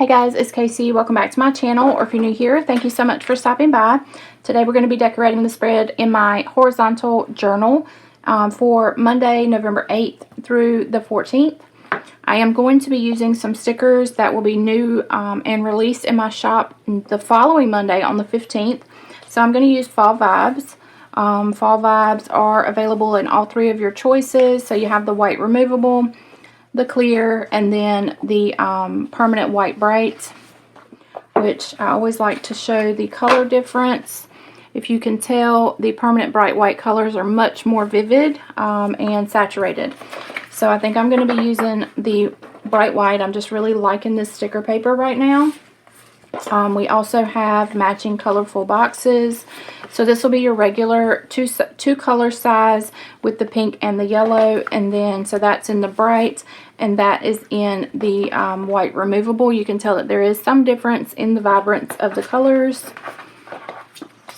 Hey guys, it's Casey. Welcome back to my channel, or if you're new here, thank you so much for stopping by. Today we're going to be decorating the spread in my horizontal journal for Monday, November 8th through the 14th. I am going to be using some stickers that will be new and released in my shop the following Monday on the 15th. So I'm going to use Fall Vibes. Fall Vibes are available in all three of your choices. So you have the white removable, the clear, and then the permanent white bright, which I always like to show the color difference. If you can tell, the permanent bright white colors are much more vivid and saturated. So I think I'm going to be using the bright white. I'm just really liking this sticker paper right now. We also have matching colorful boxes. So this will be your regular two color size with the pink and the yellow, and then so that's in the bright and that is in the white removable. You can tell that there is some difference in the vibrance of the colors.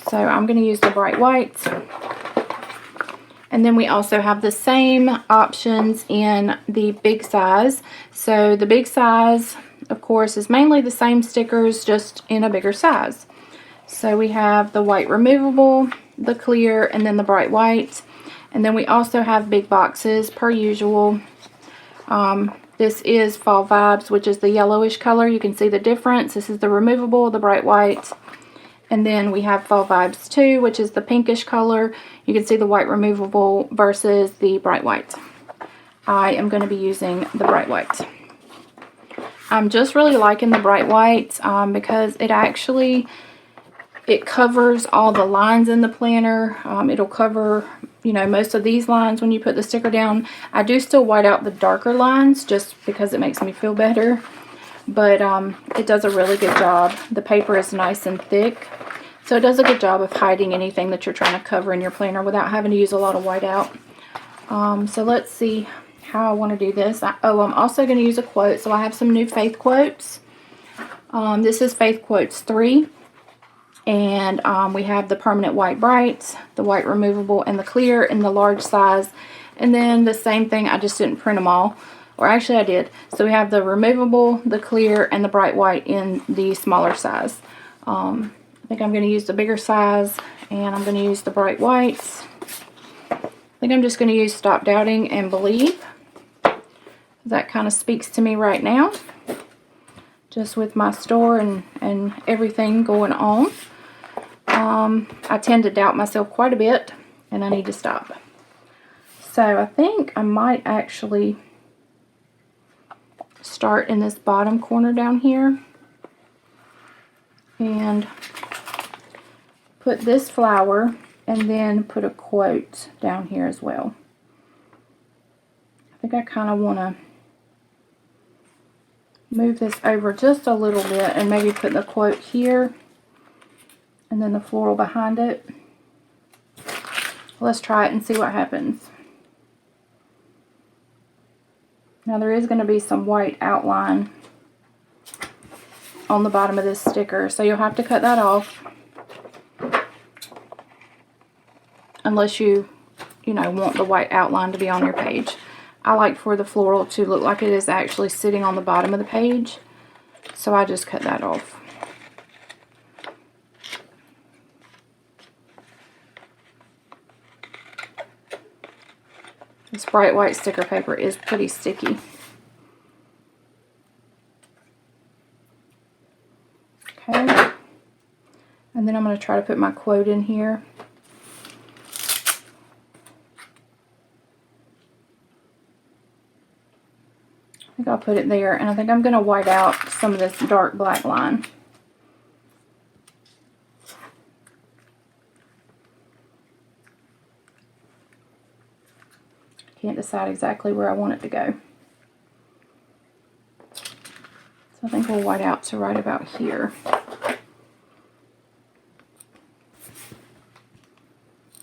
So I'm going to use the bright white. And then we also have the same options in the big size. So the big size, of course, is mainly the same stickers, just in a bigger size. So we have the white removable, the clear, and then the bright white. And then we also have big boxes per usual. This is Fall Vibes, which is the yellowish color. You can see the difference. This is the removable, the bright white. And then we have Fall Vibes 2, which is the pinkish color. You can see the white removable versus the bright white. I am going to be using the bright white. I'm just really liking the bright white because it covers all the lines in the planner. It'll cover, you know, most of these lines when you put the sticker down. I do still white out the darker lines just because it makes me feel better. But it does a really good job. The paper is nice and thick, so it does a good job of hiding anything that you're trying to cover in your planner without having to use a lot of whiteout. So let's see how I want to do this. I'm also going to use a quote. So I have some new Faith quotes. This is Faith Quotes 3. And we have the permanent white bright, the white removable, and the clear in the large size. And then the same thing, I just didn't print them all. Or actually I did. So we have the removable, the clear, and the bright white in the smaller size. I think I'm going to use the bigger size, and I'm going to use the bright whites. I think I'm just going to use Stop Doubting and Believe. That kind of speaks to me right now. Just with my store and everything going on. I tend to doubt myself quite a bit, and I need to stop. So I think I might actually start in this bottom corner down here and put this flower and then put a quote down here as well. I think I kind of want to move this over just a little bit and maybe put the quote here and then the floral behind it. Let's try it and see what happens. Now there is going to be some white outline on the bottom of this sticker, so you'll have to cut that off unless you want the white outline to be on your page. I like for the floral to look like it is actually sitting on the bottom of the page, so I just cut that off. This bright white sticker paper is pretty sticky. Okay. And then I'm going to try to put my quote in here. I think I'll put it there, and I think I'm going to white out some of this dark black line. Can't decide exactly where I want it to go. So I think we'll white out to right about here.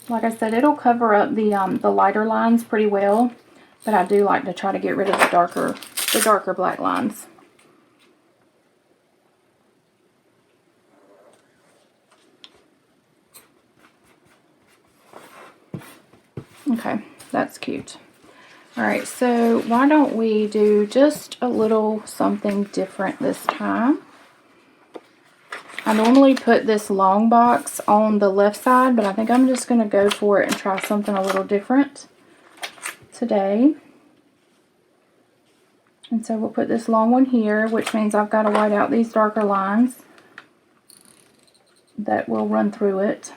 Like I said, it'll cover up the lighter lines pretty well, but I do like to try to get rid of the darker black lines. Okay, that's cute. Alright, so why don't we do just a little something different this time. I normally put this long box on the left side, but I think I'm just going to go for it and try something a little different today. And so we'll put this long one here, which means I've got to white out these darker lines that will run through it.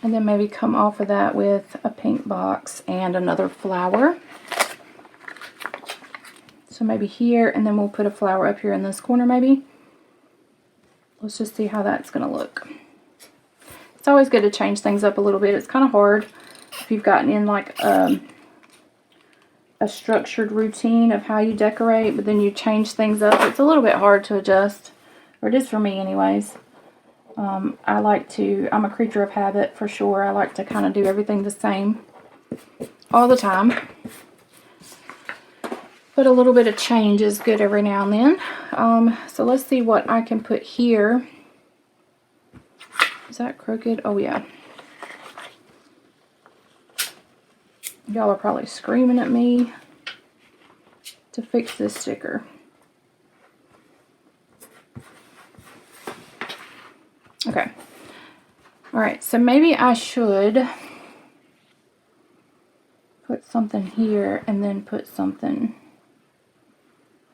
And then maybe come off of that with a pink box and another flower. So maybe here, and then we'll put a flower up here in this corner maybe. Let's just see how that's going to look. It's always good to change things up a little bit. It's kind of hard if you've gotten in like a structured routine of how you decorate, but then you change things up. It's a little bit hard to adjust, or it is for me anyways. I'm a creature of habit for sure. I like to kind of do everything the same all the time. But a little bit of change is good every now and then. So let's see what I can put here. Is that crooked? Oh yeah. Y'all are probably screaming at me to fix this sticker. Okay. Alright, so maybe I should put something here and then put something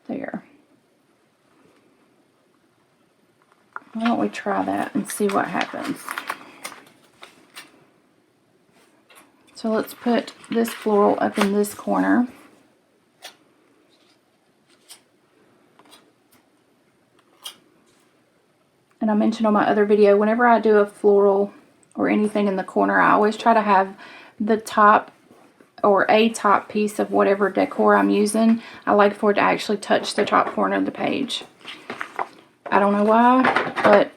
there. Why don't we try that and see what happens? So let's put this floral up in this corner. And I mentioned on my other video, whenever I do a floral or anything in the corner, I always try to have the top or a top piece of whatever decor I'm using. I like for it to actually touch the top corner of the page. I don't know why, but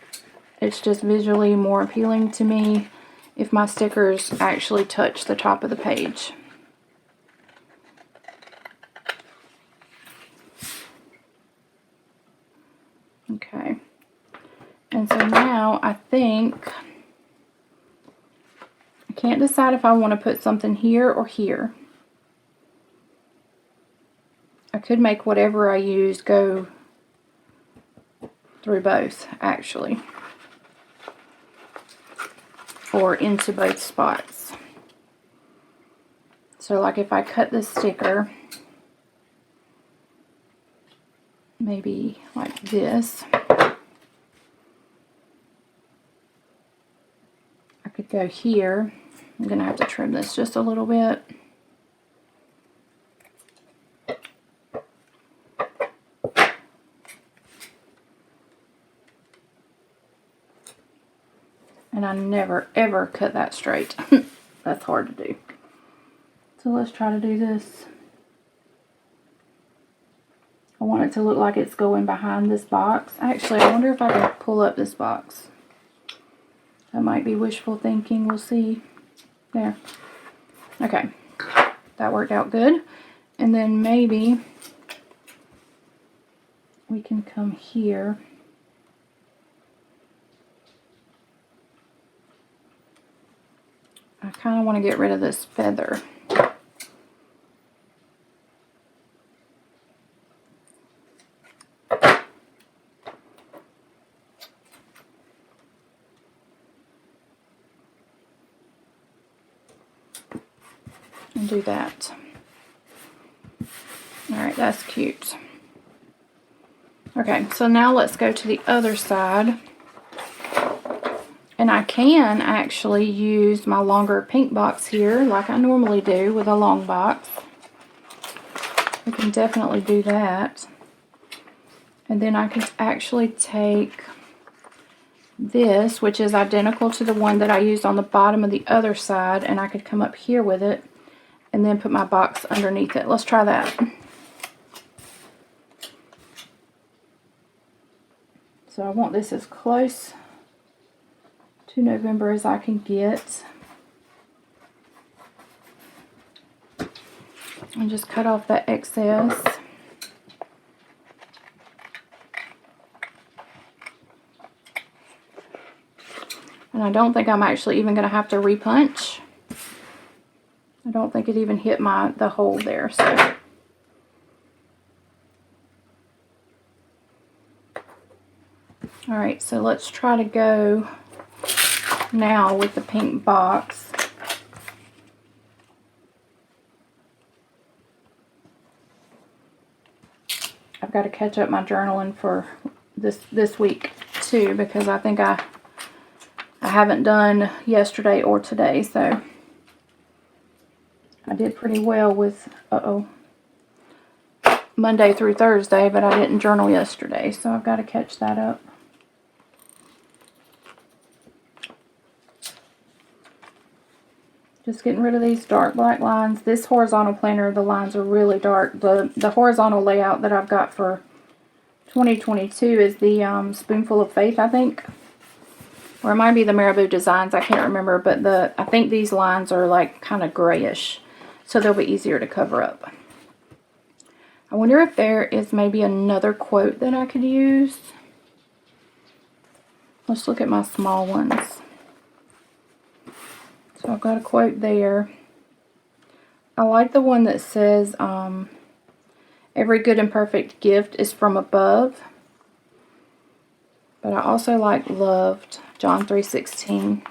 it's just visually more appealing to me if my stickers actually touch the top of the page. Okay. And so now I think I can't decide if I want to put something here or here. I could make whatever I use go through both, actually, or into both spots. So like if I cut this sticker maybe like this, I could go here. I'm gonna have to trim this just a little bit. And I never ever cut that straight. That's hard to do. So let's try to do this. I want it to look like it's going behind this box. Actually, I wonder if I can pull up this box. That might be wishful thinking. We'll see. There. Okay. That worked out good. And then maybe we can come here. I kind of want to get rid of this feather. And do that. Alright, that's cute. Okay, so now let's go to the other side. And I can actually use my longer pink box here like I normally do with a long box. We can definitely do that. And then I can actually take this, which is identical to the one that I used on the bottom of the other side, and I could come up here with it and then put my box underneath it. Let's try that. So I want this as close to November as I can get. And just cut off that excess. And I don't think I'm actually even going to have to repunch. I don't think it even hit the hole there. So alright, so let's try to go now with the pink box. I've got to catch up my journaling for this week too, because I think I haven't done yesterday or today, so I did pretty well with Monday through Thursday, but I didn't journal yesterday, so I've got to catch that up. Just getting rid of these dark black lines. This horizontal planner, the lines are really dark. The horizontal layout that I've got for 2022 is the Spoonful of Faith, I think. Or it might be the Marabou Designs, I can't remember. But I think these lines are like kind of grayish, so they'll be easier to cover up. I wonder if there is maybe another quote that I could use. Let's look at my small ones. So I've got a quote there. I like the one that says, every good and perfect gift is from above. But I also like loved, John 3:16.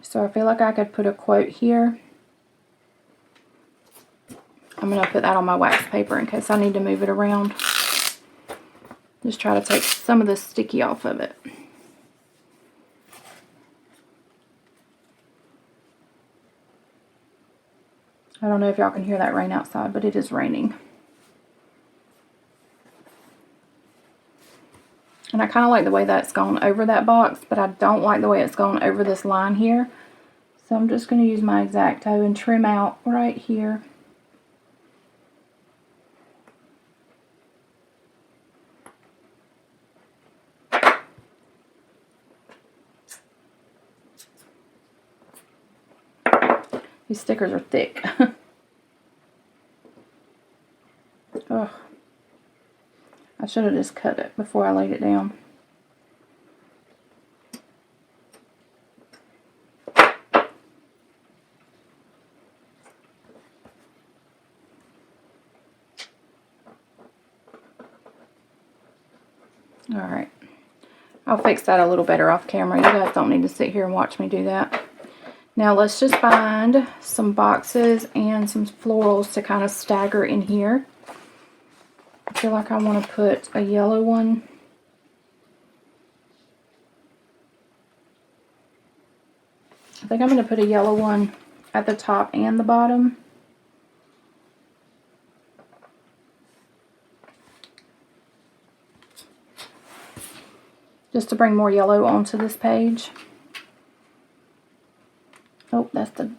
So I feel like I could put a quote here. I'm going to put that on my wax paper in case I need to move it around. Just try to take some of the sticky off of it. I don't know if y'all can hear that rain outside, but it is raining. And I kind of like the way that's gone over that box, but I don't like the way it's gone over this line here. So I'm just going to use my X-Acto and trim out right here. These stickers are thick. Ugh. I should have just cut it before I laid it down. Alright. I'll fix that a little better off camera. You guys don't need to sit here and watch me do that. Now let's just find some boxes and some florals to kind of stagger in here. I feel like I want to put a yellow one. I think I'm going to put a yellow one at the top and the bottom. Just to bring more yellow onto this page. Oh, that's the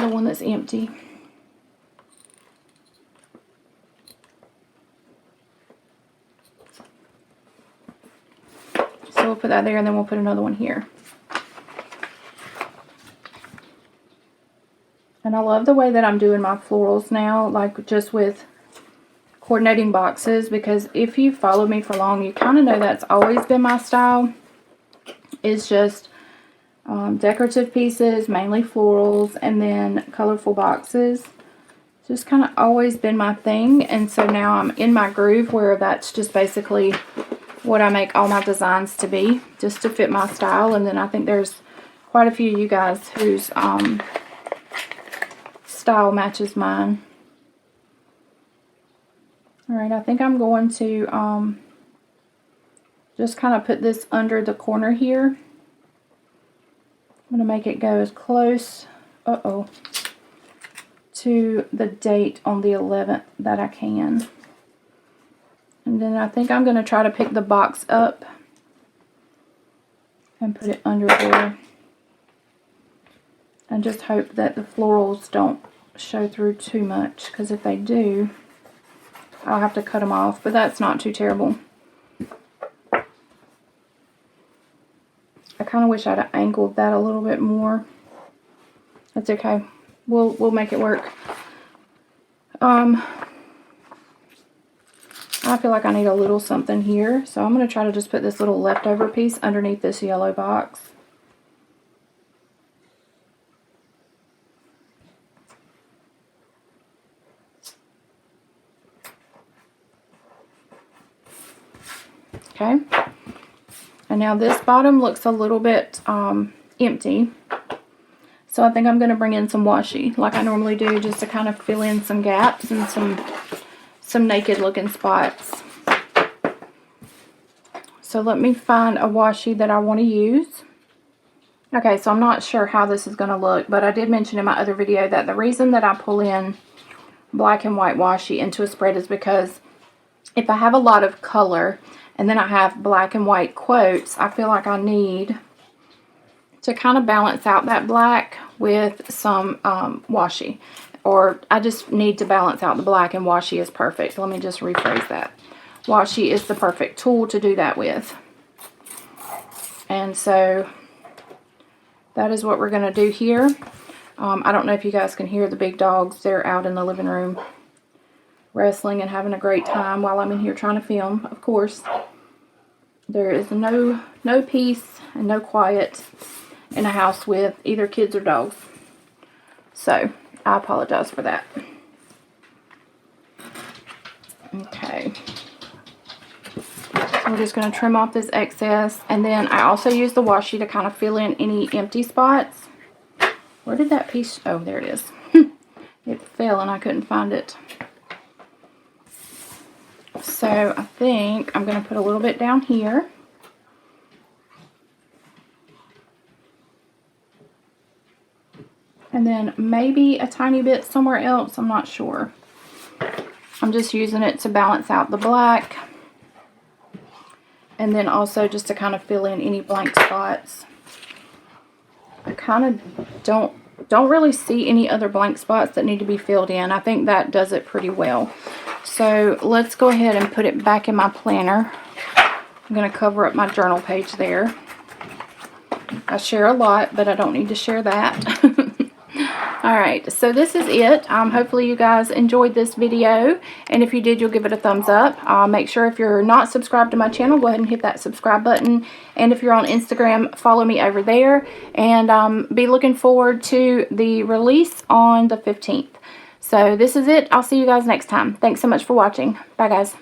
one that's empty. So we'll put that there and then we'll put another one here. And I love the way that I'm doing my florals now, like just with coordinating boxes, because if you followed me for long, you kind of know that's always been my style. It's just decorative pieces, mainly florals, and then colorful boxes. It's just kind of always been my thing, and so now I'm in my groove where that's just basically what I make all my designs to be, just to fit my style. And then I think there's quite a few of you guys whose style matches mine. Alright, I think I'm going to just kind of put this under the corner here. I'm going to make it go as close to the date on the 11th that I can. And then I think I'm going to try to pick the box up and put it under there. And just hope that the florals don't show through too much, because if they do, I'll have to cut them off, but that's not too terrible. I kind of wish I'd have angled that a little bit more. That's okay. We'll make it work. I feel like I need a little something here, so I'm going to try to just put this little leftover piece underneath this yellow box. Okay, and now this bottom looks a little bit empty, so I think I'm going to bring in some washi like I normally do, just to kind of fill in some gaps and some naked looking spots. So let me find a washi that I want to use. Okay, so I'm not sure how this is going to look, but I did mention in my other video that the reason that I pull in black and white washi into a spread is because if I have a lot of color and then I have black and white quotes, I feel like I need to kind of balance out that black with some washi. Or I just need to balance out the black, and washi is perfect. Let me just rephrase that. Washi is the perfect tool to do that with. And so that is what we're going to do here. I don't know if you guys can hear the big dogs. They're out in the living room wrestling and having a great time while I'm in here trying to film. Of course, there is no peace and no quiet in a house with either kids or dogs. So I apologize for that. Okay. So we're just going to trim off this excess, and then I also use the washi to kind of fill in any empty spots. Where did that piece? Oh, there it is. It fell and I couldn't find it. So I think I'm going to put a little bit down here. And then maybe a tiny bit somewhere else. I'm not sure. I'm just using it to balance out the black. And then also just to kind of fill in any blank spots. I kind of don't really see any other blank spots that need to be filled in. I think that does it pretty well. So let's go ahead and put it back in my planner. I'm going to cover up my journal page there. I share a lot, but I don't need to share that. Alright, so this is it. Hopefully you guys enjoyed this video, and if you did, you'll give it a thumbs up. Make sure if you're not subscribed to my channel, go ahead and hit that subscribe button, and if you're on Instagram, follow me over there, and be looking forward to the release on the 15th. So this is it. I'll see you guys next time. Thanks so much for watching. Bye guys.